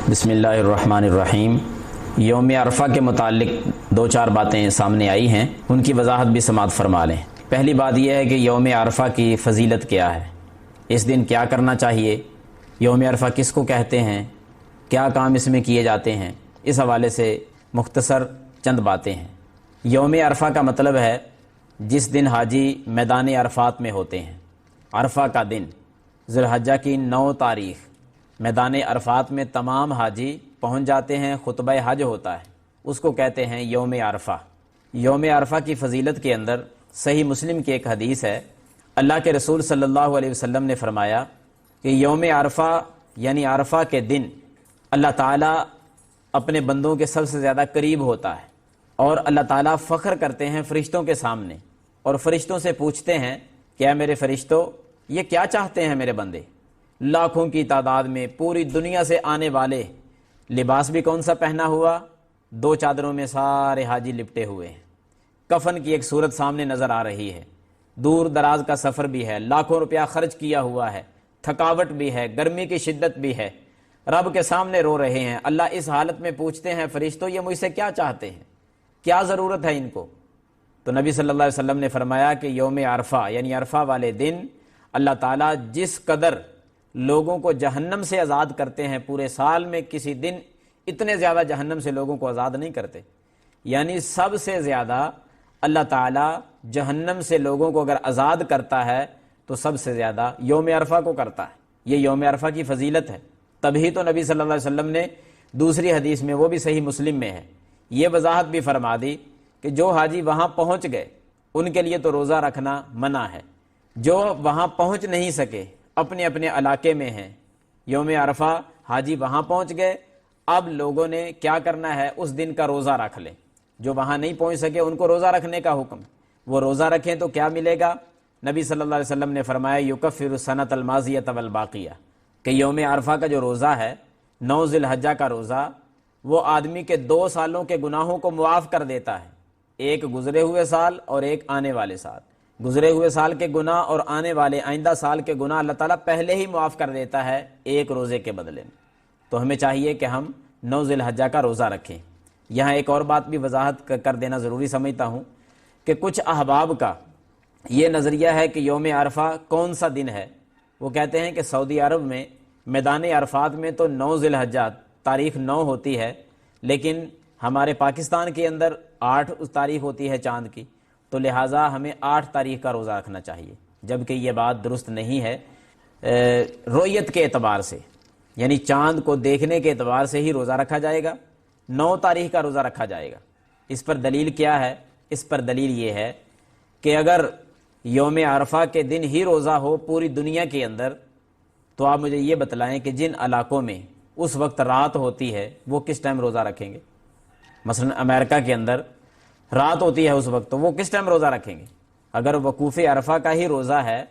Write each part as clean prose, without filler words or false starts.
بسم اللہ الرحمن الرحیم۔ یوم عرفہ کے متعلق دو چار باتیں سامنے آئی ہیں، ان کی وضاحت بھی سماعت فرما لیں۔ پہلی بات یہ ہے کہ یوم عرفہ کی فضیلت کیا ہے، اس دن کیا کرنا چاہیے، یوم عرفہ کس کو کہتے ہیں، کیا کام اس میں کیے جاتے ہیں، اس حوالے سے مختصر چند باتیں ہیں۔ یوم عرفہ کا مطلب ہے جس دن حاجی میدان عرفات میں ہوتے ہیں۔ عرفہ کا دن ذی الحجہ کی 9 تاریخ میدان عرفات میں تمام حاجی پہنچ جاتے ہیں، خطبہ حج ہوتا ہے، اس کو کہتے ہیں یوم عرفہ۔ یوم عرفہ کی فضیلت کے اندر صحیح مسلم کی ایک حدیث ہے، اللہ کے رسول صلی اللہ علیہ وسلم نے فرمایا کہ یوم عرفہ یعنی عرفہ کے دن اللہ تعالیٰ اپنے بندوں کے سب سے زیادہ قریب ہوتا ہے، اور اللہ تعالیٰ فخر کرتے ہیں فرشتوں کے سامنے، اور فرشتوں سے پوچھتے ہیں کہ اے میرے فرشتوں، یہ کیا چاہتے ہیں میرے بندے؟ لاکھوں کی تعداد میں پوری دنیا سے آنے والے، لباس بھی کون سا پہنا ہوا؟ 2 چادروں میں سارے حاجی لپٹے ہوئے ہیں، کفن کی ایک صورت سامنے نظر آ رہی ہے، دور دراز کا سفر بھی ہے، لاکھوں روپیہ خرچ کیا ہوا ہے، تھکاوٹ بھی ہے، گرمی کی شدت بھی ہے، رب کے سامنے رو رہے ہیں۔ اللہ اس حالت میں پوچھتے ہیں فرشتوں، یہ مجھ سے کیا چاہتے ہیں، کیا ضرورت ہے ان کو؟ تو نبی صلی اللہ علیہ وسلم نے فرمایا کہ یوم عرفہ یعنی عرفہ والے دن اللہ تعالیٰ جس قدر لوگوں کو جہنم سے آزاد کرتے ہیں، پورے سال میں کسی دن اتنے زیادہ جہنم سے لوگوں کو آزاد نہیں کرتے، یعنی سب سے زیادہ اللہ تعالیٰ جہنم سے لوگوں کو اگر آزاد کرتا ہے تو سب سے زیادہ یوم عرفہ کو کرتا ہے۔ یہ یوم عرفہ کی فضیلت ہے، تبھی تو نبی صلی اللہ علیہ وسلم نے دوسری حدیث میں، وہ بھی صحیح مسلم میں ہے، یہ وضاحت بھی فرما دی کہ جو حاجی وہاں پہنچ گئے ان کے لیے تو روزہ رکھنا منع ہے، جو وہاں پہنچ نہیں سکے اپنے اپنے علاقے میں ہیں، یوم عرفہ حاجی وہاں پہنچ گئے، اب لوگوں نے کیا کرنا ہے، اس دن کا روزہ رکھ لیں۔ جو وہاں نہیں پہنچ سکے ان کو روزہ رکھنے کا حکم، وہ روزہ رکھیں تو کیا ملے گا؟ نبی صلی اللہ علیہ وسلم نے فرمایا یکفر السنۃ الماضیۃ والباقیہ، کہ یوم عرفہ کا جو روزہ ہے، 9 ذی الحجہ کا روزہ، وہ آدمی کے 2 سالوں کے گناہوں کو معاف کر دیتا ہے، ایک گزرے ہوئے سال اور ایک آنے والے سال۔ گزرے ہوئے سال کے گناہ اور آنے والے آئندہ سال کے گناہ اللہ تعالیٰ پہلے ہی معاف کر دیتا ہے ایک روزے کے بدلے میں۔ تو ہمیں چاہیے کہ ہم 9 ذی الحجہ کا روزہ رکھیں۔ یہاں ایک اور بات بھی وضاحت کر دینا ضروری سمجھتا ہوں کہ کچھ احباب کا یہ نظریہ ہے کہ یوم عرفہ کون سا دن ہے۔ وہ کہتے ہیں کہ سعودی عرب میں میدان عرفات میں تو 9 ذی الحجہ تاریخ 9 ہوتی ہے، لیکن ہمارے پاکستان کے اندر 8 تاریخ ہوتی ہے چاند کی، تو لہٰذا ہمیں 8 تاریخ کا روزہ رکھنا چاہیے، جبکہ یہ بات درست نہیں ہے۔ رؤیت کے اعتبار سے یعنی چاند کو دیکھنے کے اعتبار سے ہی روزہ رکھا جائے گا، 9 تاریخ کا روزہ رکھا جائے گا۔ اس پر دلیل کیا ہے؟ اس پر دلیل یہ ہے کہ اگر یوم عرفہ کے دن ہی روزہ ہو پوری دنیا کے اندر، تو آپ مجھے یہ بتلائیں کہ جن علاقوں میں اس وقت رات ہوتی ہے وہ کس ٹائم روزہ رکھیں گے؟ مثلا امریکہ کے اندر رات ہوتی ہے اس وقت، تو وہ کس ٹائم روزہ رکھیں گے؟ اگر وقوف عرفہ کا ہی روزہ ہے،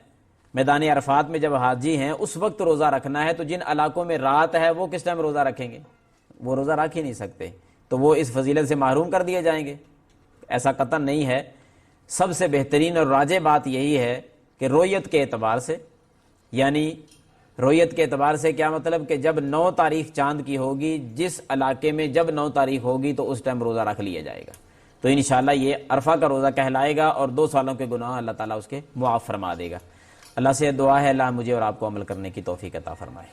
میدان عرفات میں جب حاجی ہیں اس وقت روزہ رکھنا ہے، تو جن علاقوں میں رات ہے وہ کس ٹائم روزہ رکھیں گے؟ وہ روزہ رکھ ہی نہیں سکتے، تو وہ اس فضیلت سے محروم کر دیے جائیں گے۔ ایسا قطعاً نہیں ہے۔ سب سے بہترین اور راجح بات یہی ہے کہ رؤیت کے اعتبار سے، یعنی رؤیت کے اعتبار سے کیا مطلب کہ جب 9 تاریخ چاند کی ہوگی، جس علاقے میں جب 9 تاریخ ہوگی تو اس ٹائم روزہ رکھ لیا جائے گا، تو انشاءاللہ یہ عرفہ کا روزہ کہلائے گا، اور 2 سالوں کے گناہ اللہ تعالیٰ اس کے معاف فرما دے گا۔ اللہ سے دعا ہے اللہ مجھے اور آپ کو عمل کرنے کی توفیق عطا فرمائے۔